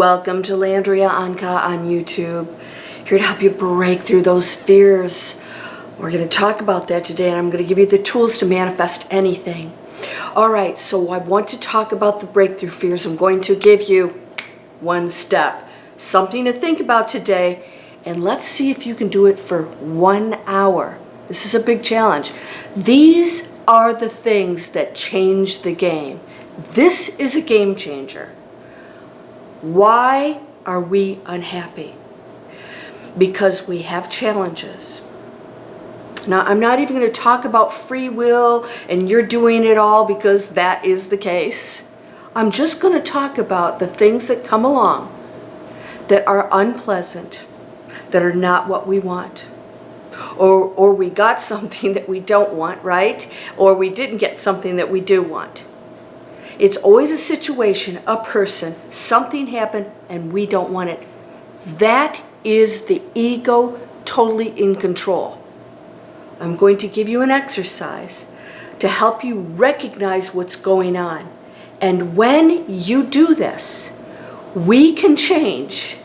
Welcome to Landria Onkka on YouTube. Here to help you break through those fears. We're going to talk about that today, and I'm going to give you the tools to manifest anything. Alright, so I want to talk about the breakthrough fears. I'm going to give you one step, something to think about today, and let's see if you can do it for 1 hour. This is a big challenge. These are the things that change the game. This is a game changer. Why are we unhappy? Because we have challenges. Now, I'm not even going to talk about free will and you're doing it all, because that is the case. I'm just going to talk about the things that come along that are unpleasant, that are not what we want. Or we got something that we don't want, right? Or we didn't get something that we do want. It's always a situation, a person, something happened and we don't want it. That is the ego totally in control. I'm going to give you an exercise to help you recognize what's going on. And when you do this, we can change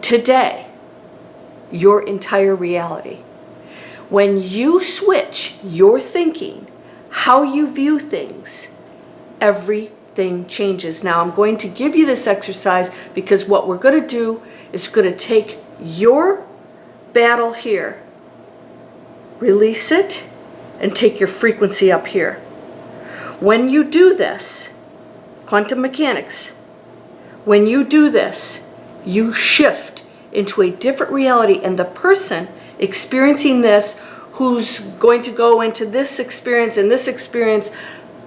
today your entire reality. When you switch your thinking, how you view things, everything changes. Now, I'm going to give you this exercise because what we're going to do is going to take your battle here, release it, and take your frequency up here. When you do this, quantum mechanics, when you do this, you shift into a different reality, and the person experiencing this, who's going to go into this experience and this experience,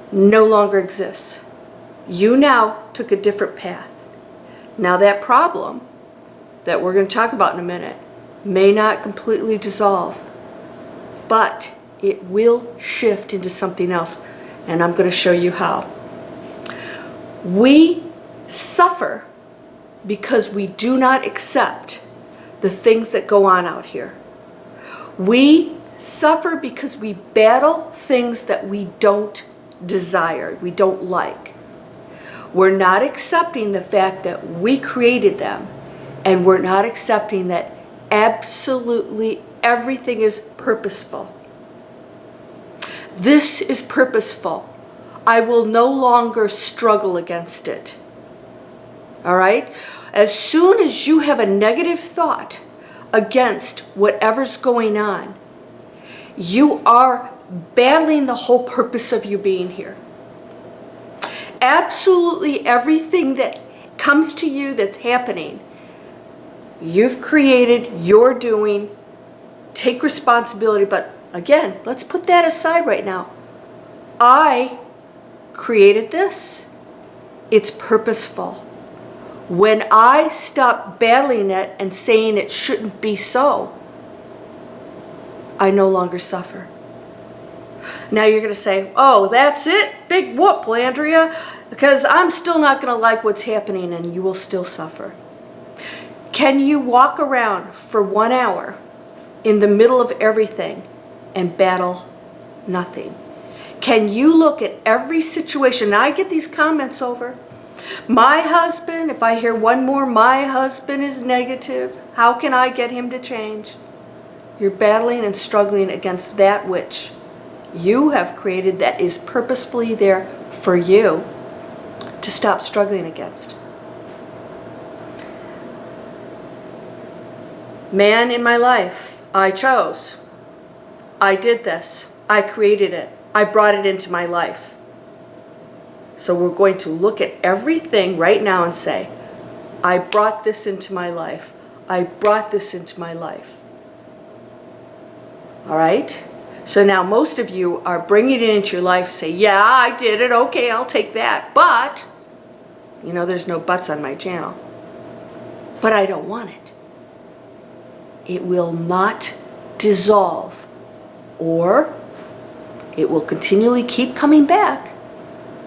no longer exists. You now took a different path. Now that problem that we're going to talk about in a minute may not completely dissolve, but it will shift into something else, and I'm going to show you how. We suffer because we do not accept the things that go on out here. We suffer because we battle things that we don't desire, we don't like. We're not accepting the fact that we created them, and we're not accepting that absolutely everything is purposeful. This is purposeful. I will no longer struggle against it. All right? As soon as you have a negative thought against whatever's going on, you are battling the whole purpose of you being here. Absolutely everything that comes to you that's happening, you've created, you're doing. Take responsibility, but again, let's put that aside right now. I created this. It's purposeful. When I stop battling it and saying it shouldn't be so, I no longer suffer. Now you're going to say, oh, that's it? Big whoop, Landria, because I'm still not going to like what's happening, and you will still suffer. Can you walk around for 1 hour in the middle of everything and battle nothing? Can you look at every situation? Now I get these comments over. My husband, if I hear one more, my husband is negative. How can I get him to change? You're battling and struggling against that which you have created, that is purposefully there for you to stop struggling against. Man in my life, I chose. I did this. I created it. I brought it into my life. So we're going to look at everything right now and say, I brought this into my life. I brought this into my life. All right? So now most of you are bringing it into your life, say, yeah, I did it. Okay, I'll take that. But, you know, there's no buts on my channel. But I don't want it. It will not dissolve, or it will continually keep coming back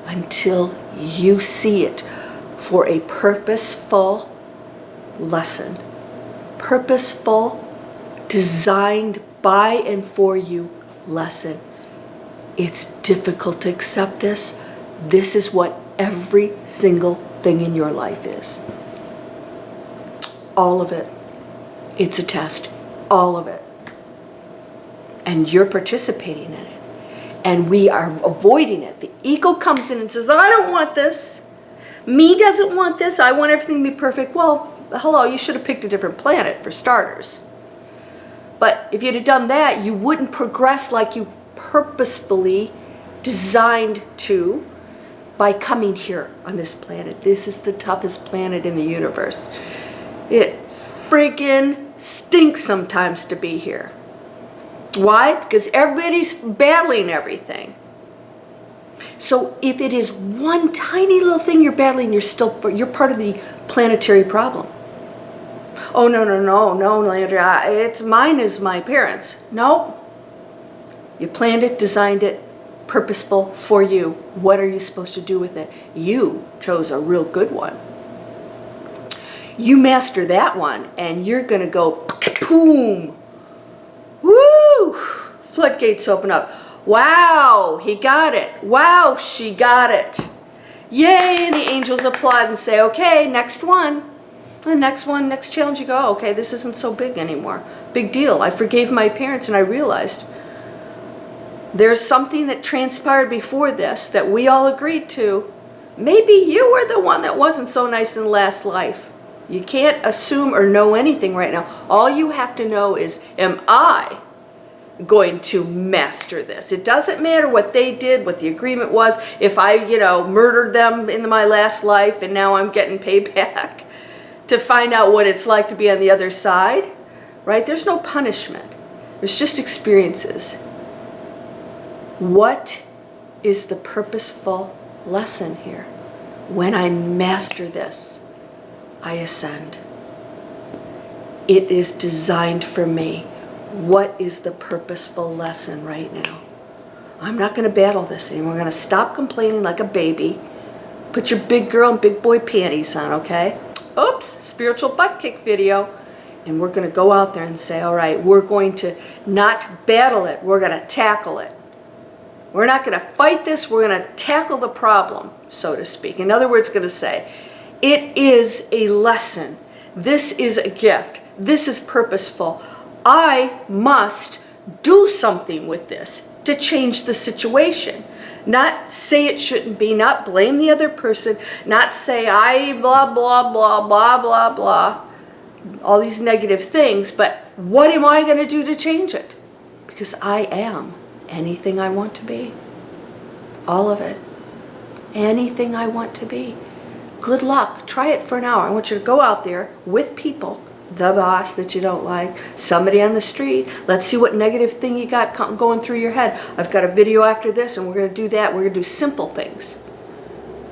until you see it for a purposeful lesson. Purposeful, designed by and for you lesson. It's difficult to accept this. This is what every single thing in your life is. All of it. It's a test. All of it. And you're participating in it. And we are avoiding it. The ego comes in and says, I don't want this. Me doesn't want this. I want everything to be perfect. Well, hello, you should have picked a different planet for starters. But if you'd have done that, you wouldn't progress like you purposefully designed to by coming here on this planet. This is the toughest planet in the universe. It friggin' stinks sometimes to be here. Why? Because everybody's battling everything. So if it is one tiny little thing you're battling, you're part of the planetary problem. Oh, no, Landria, mine is my parents. No. You planned it, designed it, purposeful for you. What are you supposed to do with it? You chose a real good one. You master that one, and you're going to go boom. Woo! Floodgates open up. Wow, he got it. Wow, she got it. Yay, and the angels applaud and say, okay, next one. The next one, next challenge, you go, okay, this isn't so big anymore. Big deal. I forgave my parents and I realized there's something that transpired before this that we all agreed to. Maybe you were the one that wasn't so nice in the last life. You can't assume or know anything right now. All you have to know is, am I going to master this? It doesn't matter what they did, what the agreement was. If I, murdered them in my last life and now I'm getting payback to find out what it's like to be on the other side, right? There's no punishment. There's just experiences. What is the purposeful lesson here? When I master this, I ascend. It is designed for me. What is the purposeful lesson right now? I'm not going to battle this anymore. I'm going to stop complaining like a baby. Put your big girl and big boy panties on, okay? Oops, spiritual butt kick video. And we're going to go out there and say, all right, we're going to not battle it. We're going to tackle it. We're not going to fight this. We're going to tackle the problem, so to speak. In other words, going to say, it is a lesson. This is a gift. This is purposeful. I must do something with this to change the situation. Not say it shouldn't be, not blame the other person, not say I blah, blah, blah, blah, blah, blah, all these negative things, but what am I going to do to change it? Because I am anything I want to be. All of it. Anything I want to be. Good luck. Try it for an hour. I want you to go out there with people, the boss that you don't like, somebody on the street. Let's see what negative thing you got going through your head. I've got a video after this, and we're going to do that. We're going to do simple things.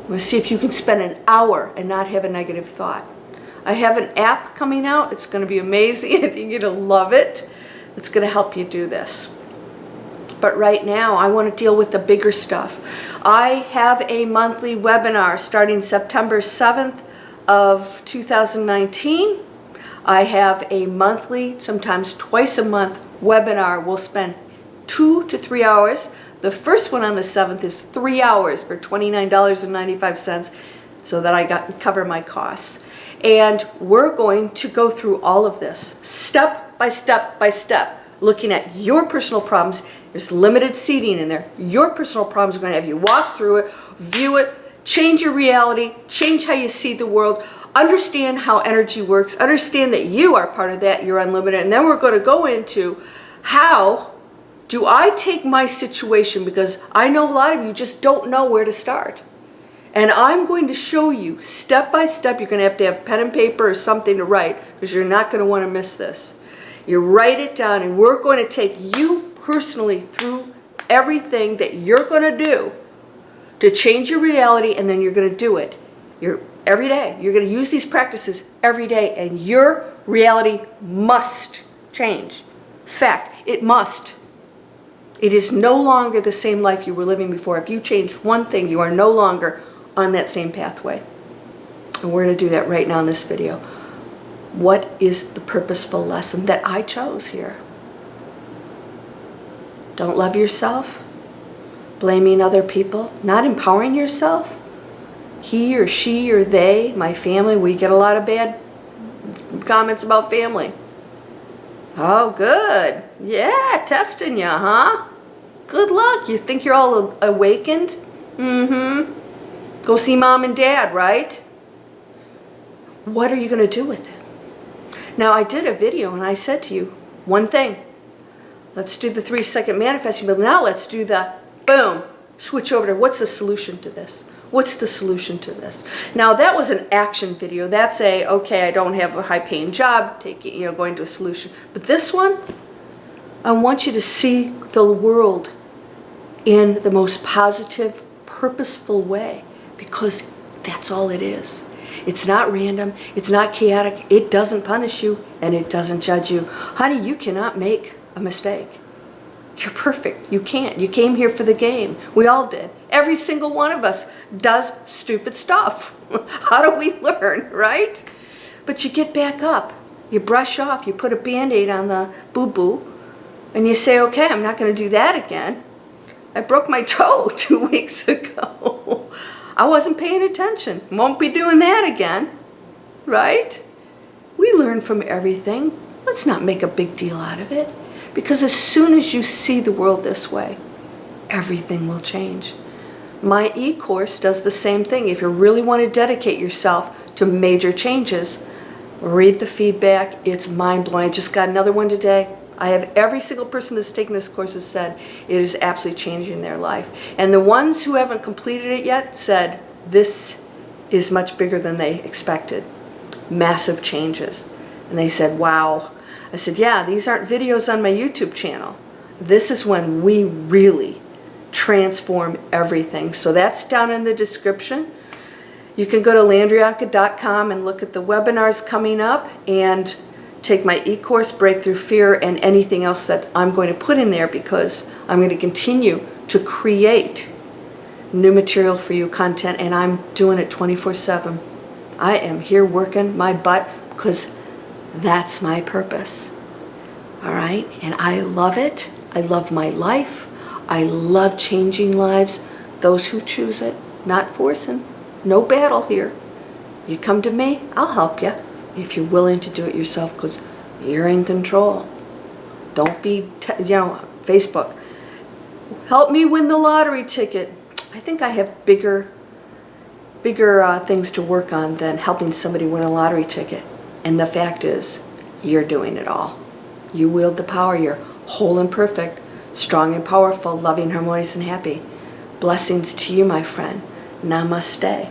We're going to see if you can spend an hour and not have a negative thought. I have an app coming out. It's going to be amazing. I think you're going to love it. It's going to help you do this. But right now, I want to deal with the bigger stuff. I have a monthly webinar starting September 7th of 2019. I have a monthly, sometimes twice a month webinar. We'll spend 2 to 3 hours. The first one on the 7th is 3 hours for $29.95 so that I cover my costs. And we're going to go through all of this step by step by step, looking at your personal problems. There's limited seating in there. Your personal problems are going to have you walk through it, view it, change your reality, change how you see the world, understand how energy works, understand that you are part of that, you're unlimited. And then we're going to go into how do I take my situation, because I know a lot of you just don't know where to start. And I'm going to show you step by step. You're going to have pen and paper or something to write, because you're not going to want to miss this. You write it down, and we're going to take you personally through everything that you're going to do to change your reality, and then you're going to do it. Every day. You're going to use these practices every day, and your reality must change. Fact, it must. It is no longer the same life you were living before. If you change one thing, you are no longer on that same pathway. And we're going to do that right now in this video. What is the purposeful lesson that I chose here? Don't love yourself, blaming other people, not empowering yourself. He or she or they, my family, we get a lot of bad comments about family. Oh, good. Yeah, testing you, huh? Good luck. You think you're all awakened? Mm-hmm. Go see mom and dad, right? What are you going to do with it? Now, I did a video and I said to you, one thing. Let's do the 3-second manifesting, but now let's do the boom. Switch over to what's the solution to this? What's the solution to this? Now, that was an action video. That's okay, I don't have a high-paying job, going to a solution. But this one, I want you to see the world in the most positive, purposeful way, because that's all it is. It's not random, it's not chaotic, it doesn't punish you, and it doesn't judge you. Honey, you cannot make a mistake. You're perfect. You can't. You came here for the game. We all did. Every single one of us does stupid stuff. How do we learn, right? But you get back up. You brush off. You put a Band-Aid on the boo-boo. And you say, okay, I'm not going to do that again. I broke my toe 2 weeks ago. I wasn't paying attention. Won't be doing that again. Right? We learn from everything. Let's not make a big deal out of it. Because as soon as you see the world this way, everything will change. My e-course does the same thing. If you really want to dedicate yourself to major changes, read the feedback. It's mind-blowing. I just got another one today. I have every single person that's taken this course has said it is absolutely changing their life. And the ones who haven't completed it yet said this is much bigger than they expected. Massive changes. And they said, wow. I said, yeah, these aren't videos on my YouTube channel. This is when we really transform everything. So that's down in the description. You can go to landriaonkka.com and look at the webinars coming up and take my e-course, Breakthrough Fear, and anything else that I'm going to put in there, because I'm going to continue to create new material for you, content, and I'm doing it 24/7. I am here working my butt because that's my purpose. All right? And I love it. I love my life. I love changing lives. Those who choose it, not forcing. No battle here. You come to me, I'll help you if you're willing to do it yourself, because you're in control. Don't be, Facebook. Help me win the lottery ticket. I think I have bigger things to work on than helping somebody win a lottery ticket. And the fact is, you're doing it all. You wield the power. You're whole and perfect, strong and powerful, loving, harmonious, and happy. Blessings to you, my friend. Namaste.